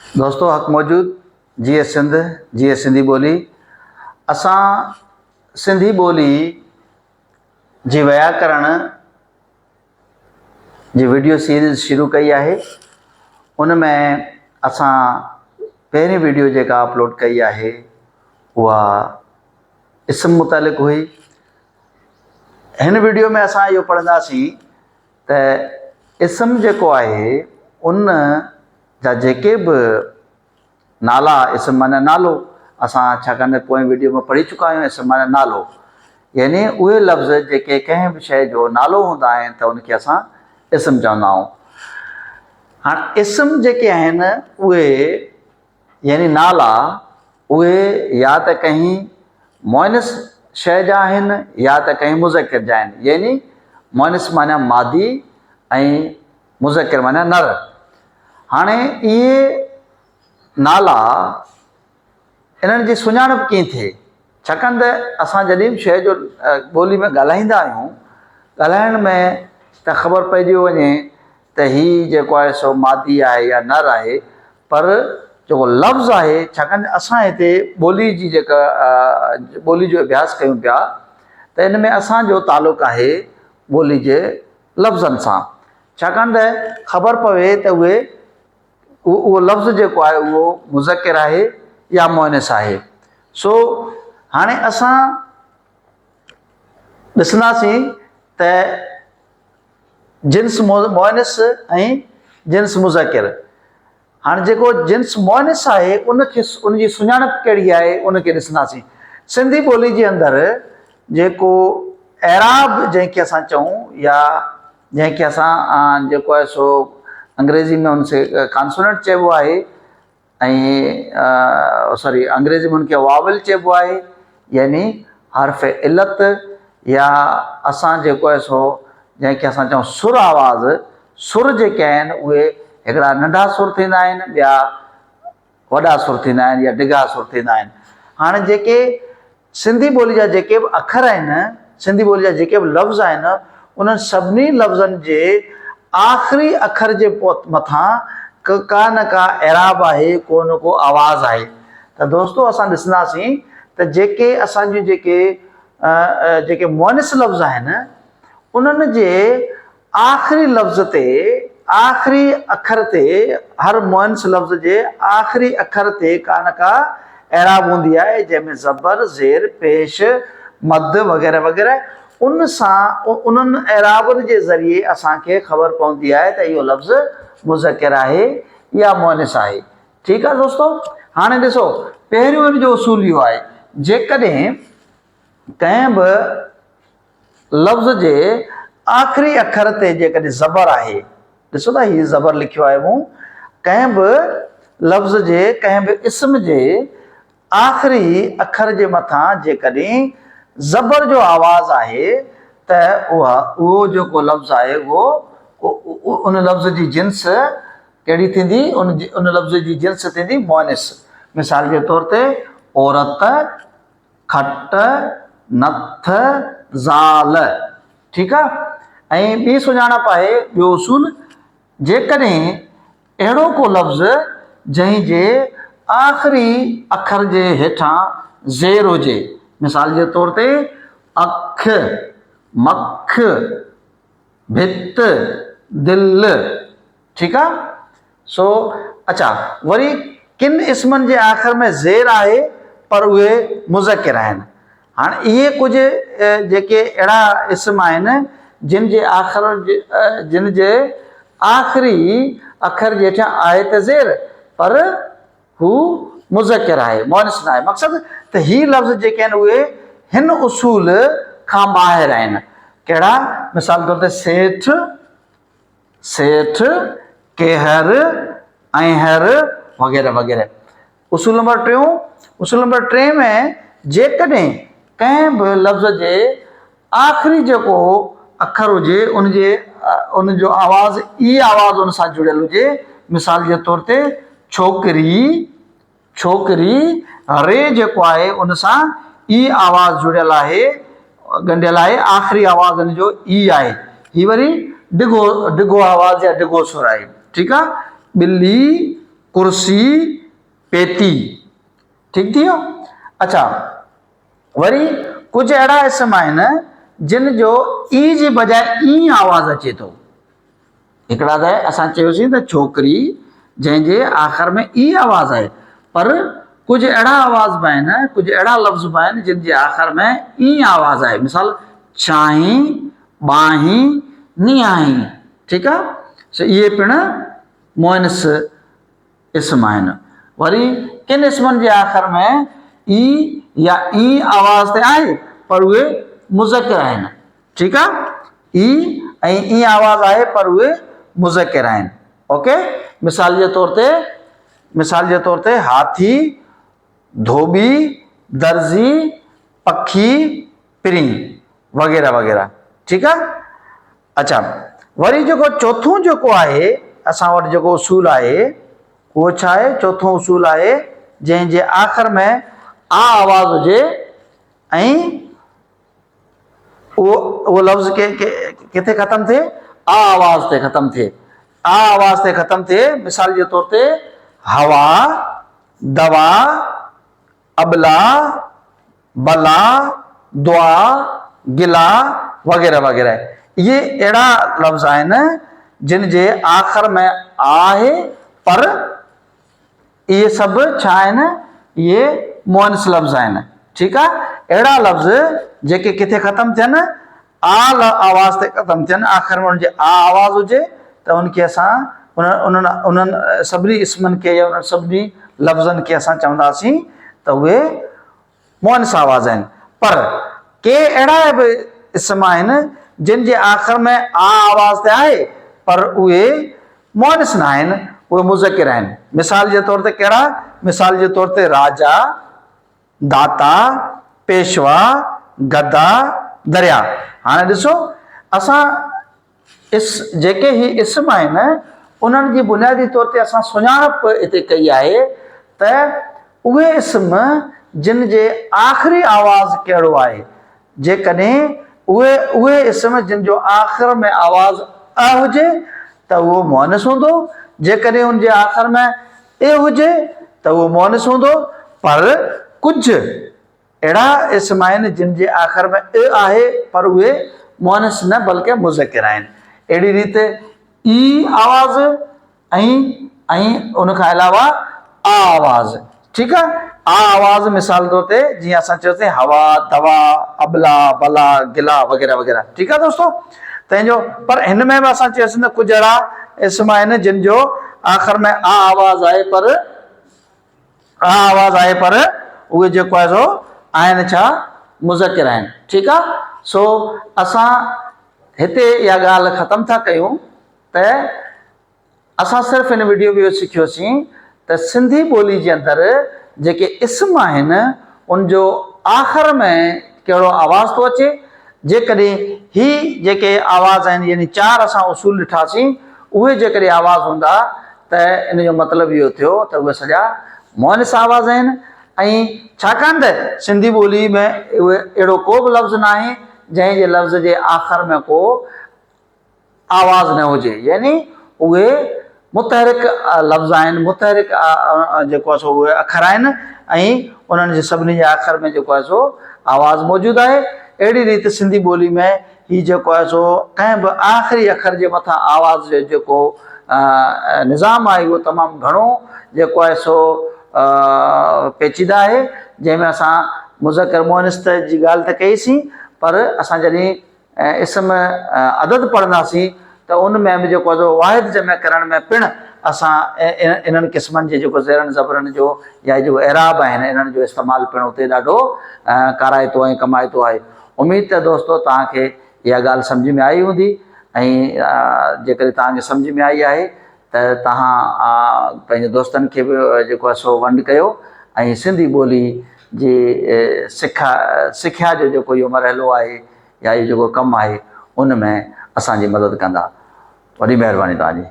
दोस्तों हक़ मौजूद जीएस सिंध जीएस सिंधी ॿोली असां सिंधी ॿोली जी व्याकरण जी वीडियो सीरीज़ शुरू कई आहे। उन में असां पहिरीं वीडियो जेका अपलोड कई आहे उहा इस्म मुतालिक़ हुई। हिन वीडियो में असां इहो पढ़ंदासीं त इस्म जेको आहे उन जा जेके बि नाला इस्म माना नालो असां छाकाणि पोएं वीडियो में पढ़ी चुका आहियूं। इस्म माना नालो यानी उहे लफ़्ज़ जेके कंहिं बि शइ जो नालो हूंदा आहिनि त उनखे असां इस्म चवंदा आहियूं। हाणे इस्म जेके आहिनि उहे यानी नाला उहे या त कंहिं मुअनिस शइ जा आहिनि या त कंहिं मुज़किर जा आहिनि। यानी मुअनिस माना मादी ऐं मुज़किर माना नर। हाणे इहे नाला इन्हनि जी सुञाणप कीअं थिए, छाकाणि त असां जॾहिं बि शइ जो ॿोली में ॻाल्हाईंदा आहियूं ॻाल्हाइण में त ख़बर पइजी वञे त हीउ जेको आहे सो मादी आहे या नर आहे, पर जेको लफ़्ज़ आहे छाकाणि असां हिते ॿोली जी जेका ॿोली जो अभ्यास कयूं पिया त इन में असांजो तालुक़ु आहे ॿोली जे लफ़्ज़नि सां, छाकाणि त ख़बर पवे त उहो लफ़्ज़ जेको आहे उहो मुज़किर आहे या मुअनिस आहे। सो हाणे असां ॾिसंदासीं त जिन्स मुअनिस ऐं जिन्स मुज़किर। हाणे जेको जिन्स मुअनिस आहे उनजी सुञाणप कहिड़ी आहे उनखे ॾिसंदासीं। सिंधी ॿोली जे अंदरि जेको एराब जंहिंखे असां चऊं या जंहिंखे असां जेको आहे सो अंग्रेज़ी में उनसे कॉन्सोनेंट चइबो आहे ऐं सॉरी अंग्रेज़ी में उनखे वावल चइबो आहे यानी हर्फ़ इल्लत या असां जेको आहे सो जंहिंखे असां चऊं सुर आवाज़। सुर जेके आहिनि उहे हिकिड़ा नंढा सुर थींदा आहिनि, ॿिया वॾा सुर थींदा आहिनि या डिघा सुर थींदा आहिनि। हाणे जेके सिंधी ॿोली जा जेके बि अखर आहिनि, सिंधी ॿोली जा जेके बि लफ़्ज़ आहिनि, उन्हनि सभिनी लफ़्ज़नि जे आख़िरी अखर जे मथां का न का एराब आहे, को न को आवाज़ आहे। त दोस्तो असां ॾिसंदासीं त जेके असांजी जेके मुअनिस लफ़्ज़ आहिनि उन्हनि जे आख़िरी लफ़्ज़ ते आख़िरी अखर ते हर मुअनिस लफ़्ज़ जे आख़िरी अखर ते का न का एराब हूंदी आहे, जंहिंमें ज़बर ज़ेर पेश मद वग़ैरह वग़ैरह। उन सां उन्हनि एराबनि जे ज़रिए असांखे ख़बर पवंदी आहे त इहो लफ़्ज़ मुज़किर आहे या मुअनिस आहे। ठीकु आहे दोस्तो। हाणे ॾिसो पहिरियों इन जो उसूल इहो आहे, जेकॾहिं कंहिं बि लफ़्ज़ जे आख़िरी अखर ते जेकॾहिं ज़बर आहे, ॾिसो था हीउ ज़बर लिखियो आहे मूं, कंहिं बि लफ़्ज़ जे कंहिं बि इस्म जे आख़िरी अखर जे मथां जेकॾहिं ज़बर जो आवाज़ आहे त उहो जेको लफ़्ज़ आहे उन लफ़्ज़ जी जिन्स कहिड़ी थींदी, उन लफ़्ज़ जी जिन्स थींदी मुअनिस। मिसाल जे तौर ते औरत, खट, नथ, ज़ाल। ठीकु आहे। ऐं ॿी सुञाणप आहे, ॿियो उसूल, जेकॾहिं अहिड़ो को लफ़्ज़ जंहिंजे आख़िरी अखर जे हेठां ज़ेर हुजे, मिसाल जे तौर ते अख, मख, भित, दिल। ठीकु आहे। सो अच्छा, वरी किन इस्मनि जे आख़िर में ज़ेर आहे पर उहे मुज़किर आहिनि। हाणे इहे कुझु जेके अहिड़ा इस्म आहिनि जिन जे आख़िरी अखर जे हेठां आहे त ज़ेर पर हू मुज़किर आहे, मुअनिस न आहे। मक़सदु त हीअ लफ़्ज़ जेके आहिनि उहे हिन उसूल खां ॿाहिरि आहिनि। कहिड़ा? मिसाल तौर ते सेठ, सेठ, केहर, ऐंहर वग़ैरह वग़ैरह। उसूल नंबर टे में जेकॾहिं कंहिं बि लफ़्ज़ जे आख़िरी जेको अखर हुजे उनजो आवाज़ ई आवाज़ उन सां जुड़ियल हुजे, मिसाल जे तौर ते छोकिरी, छोकिरी, रे जेको आहे उन सां ई आवाज़ जुड़ियल आहे, ॻंढियल आहे, आख़िरी आवाज़ उन जो ई आहे। हीअ वरी डिघो आवाज़ या डिघो सुर आहे। ठीकु आहे। ॿिली, कुर्सी पेती ठीक थी वियो। अच्छा वरी कुछ अहिड़ा इस्म आहिनि जिन जो ई जे बजाए ई आवाज़ अचे थो। हिकिड़ा त असां चयोसीं त छोकिरी जंहिंजे आख़िर में ई आवाज़ आहे, पर कुछ अहिड़ा आवाज़ बि आहिनि, कुछ अहिड़ा लफ़्ज़ बि आहिनि जिन जे आख़िर में ई आवाज़ आहे। मिसाल छाहीं ॿाहीं नियाहीं ठीकु आहे, सो इहे पिणु मुअनिस इस्म आहिनि। वरी किन इस्मनि जे आख़िर में ई या ई आवाज़ ते आहे पर उहे मुज़किर आहिनि ठीकु आहे। ई ऐं ई आवाज़ आहे पर उहे मुज़किर आहिनि। ओके, मिसाल जे तौर ते हाथी, धोबी, दर्जी, पखी, पिरी वग़ैरह वग़ैरह ठीकु आहे। अच्छा वरी जेको चोथों जेको आहे असां वटि जेको उसूल आहे उहो छा आहे? चोथों उसूल आहे जंहिंजे आख़िर में आ आवाज़ हुजे ऐं उहो लफ़्ज़ किथे ख़तमु थिए? आ आवाज़ ते ख़तमु थिए। आ आवाज़ ते ख़तमु थिए। मिसाल जे तौर ते हवा, दवा, अबला, बला, दुआ, गिला वग़ैरह वग़ैरह। इहे अहिड़ा लफ़्ज़ आहिनि जिन जे आख़िर में आहे पर इहे सभु छा आहिनि? इहे मुअनिस लफ़्ज़ आहिनि ठीकु आहे। अहिड़ा लफ़्ज़ जेके किथे ख़तमु थियनि? आवाज़ ते ख़तमु थियनि, आख़िर में उनजे आ आवाज़ हुजे त उनखे असां उन्हनि सभिनी इस्मनि खे या उन्हनि सभिनी लफ़्ज़नि खे असां चवंदासीं त उहे मुअनिस आवाज़ आहिनि। पर के अहिड़ा बि इस्म आहिनि जिन जे आख़िर में आ आवाज़ ते आहे पर उहे मुअनिस न आहिनि, उहे मुज़किर आहिनि। मिसाल जे तौर ते कहिड़ा? मिसाल जे तौर ते राजा, दाता, पेशवा, गदा, दरिया। हाणे ॾिसो असां जेके ही इस्म आहिनि उन्हनि जी बुनियादी तौर ते असां सुञाणप हिते कई आहे त उहे इस्म जिन जे आख़िरी आवाज़ कहिड़ो आहे। जेकॾहिं उहे इस्म जिन जो आख़िर में आवाज़ अ हुजे त उहो मुअनिस हूंदो, जेकॾहिं उनजे आख़िर में ए हुजे त उहो मुअनिस हूंदो। पर कुझु अहिड़ा इस्म आहिनि जिन जे आख़िर में ए आहे पर उहे मुअनिस न बल्कि मुज़किर आहिनि। अहिड़ी रीति ई आवाज़ ऐं उनखां अलावा आ आवाज़ ठीकु आहे। आ आवाज़ मिसाल तौर ते जीअं असां चयोसीं हवा, दवा, अबला, बला, गिला वग़ैरह वग़ैरह ठीकु आहे दोस्तो। तंहिंजो पर हिन में बि असां चयोसीं न कुझु अहिड़ा इस्म आहिनि जिन जो आख़िर में आ आवाज़ आहे पर उहे जेको आहे सो आहिनि छा? मुज़किर आहिनि ठीकु आहे। सो असां हिते इहा ॻाल्हि ख़तमु था कयूं त असां सिर्फ़ु हिन वीडियो में इहो सिखियोसीं त सिंधी ॿोली जे अंदरि जेके इस्म आहिनि उनजो आख़िर में कहिड़ो आवाज़ थो अचे। जेकॾहिं ही जेके आवाज़ आहिनि यानी 4 असां उसूल ॾिठासीं उहे जेकॾहिं आवाज़ हूंदा त इन जो मतिलबु इहो थियो त उहे सॼा मुअनिस आवाज़ आहिनि। ऐं छाकाणि त सिंधी ॿोली में उहे अहिड़ो को बि लफ़्ज़ न आहे जंहिंजे लफ़्ज़ जे आख़िर में को आवाज़ न हुजे, यानी उहे मुतहरिक लफ़्ज़ आहिनि, मुतहरिक जेको आहे सो उहे अखर आहिनि ऐं उन्हनि जे सभिनी जे आख़िर में जेको आहे सो आवाज़ मौजूदु आहे। अहिड़ी रीति सिंधी ॿोली में ही जेको आहे सो कंहिं बि आख़िरी अखर जे मथां आवाज़ जो जेको निज़ाम आहे उहो तमामु घणो जेको आहे सो पेचीदा आहे। जंहिंमें असां मुज़किर मुअनिस जी ॻाल्हि त कईसीं, पर असां जॾहिं इस्म अदद पढ़ंदासीं त उन में बि जेको आहे सो वाहिद जमा करण में पिणु असां इन्हनि क़िस्मनि जे जेको ज़ेरनि ज़बरनि जो या जेको एराब आहिनि इन्हनि जो इस्तेमालु पिणु उते ॾाढो कराइतो ऐं कमाइतो आहे। उमेद त दोस्तो तव्हांखे इहा ॻाल्हि सम्झ में आई हूंदी ऐं जेकॾहिं तव्हांखे सम्झ में आई आहे त तव्हां पंहिंजे दोस्तनि खे बि जेको आहे सो वंड कयो ऐं सिंधी ॿोली जी सिख्या जो जेको इहो मरहलो आहे या इहो जेको कमु आहे उन में असांजी मदद कंदा। वॾी महिरबानी तव्हांजी।